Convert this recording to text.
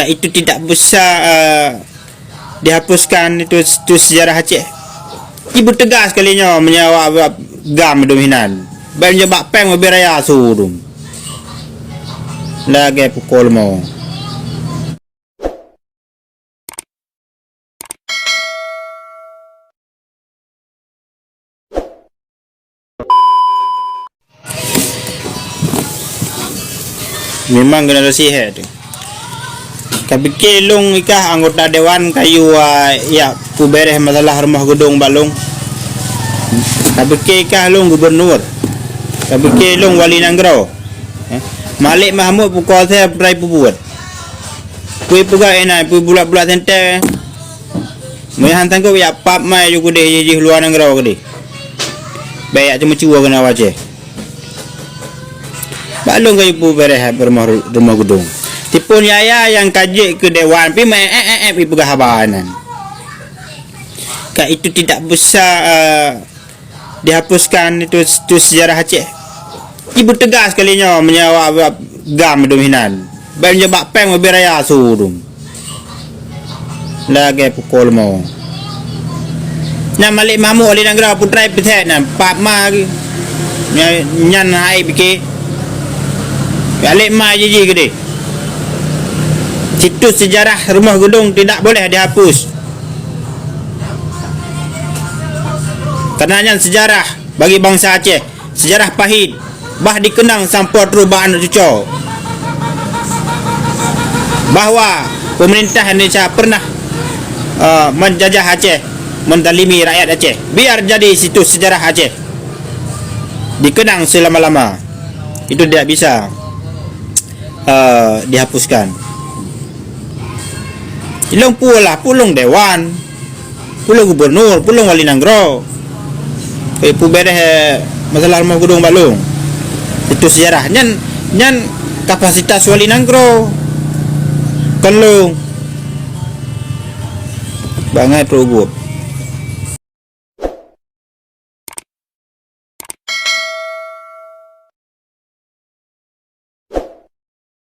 itu tidak bisa dihapuskan itu sejarah Aceh. Ibu tegas kalinya menyawa gam dominan. Banyak bak peng beraya surum. Lagi pukul mau. Memang generasi head. Tapi kelong ikah anggota dewan kayu ya pubereh masalah rumah gedung balung. Tapi ikah long gubernur. Tapi kelong wali nanggro. Malik Mahmud pukul saya berai buat. Kui puga enak, kui bulat-bulat ente. Mai hantan ko ya pap mai ju kude ji luar nanggro kude. Bayak cuma ciwa kena waje. Balung kayu pubereh rumah gedung. Tipun yaya yang kaji ke dewan pi pi pegahabanan. Itu tidak bisa dihapuskan itu sejarah Aceh. Ibu tegas kalinya menyawa gam dominan. Banyak bak peng beraya surum. Lagi pukul mau. Nah Malik Mahmud oleh negara putra petet nah pak ma nyan hai biki. Balik ma je gede. Situs sejarah rumah gedung tidak boleh dihapus. Kerana sejarah bagi bangsa Aceh, sejarah pahit, bah dikenang sampai perubahan cucu. Bahawa pemerintah Indonesia pernah menjajah Aceh, mendalimi rakyat Aceh. Biar jadi situs sejarah Aceh. Dikenang selama-lama. Itu tidak bisa dihapuskan. Ilong pula, pulung dewan, pulung gubernur, pulung wali nanggro. Bereh masalah rumah gedung balung. Itu sejarah. Nyan kapasitas wali nanggro. Kelung. Bangai perugub.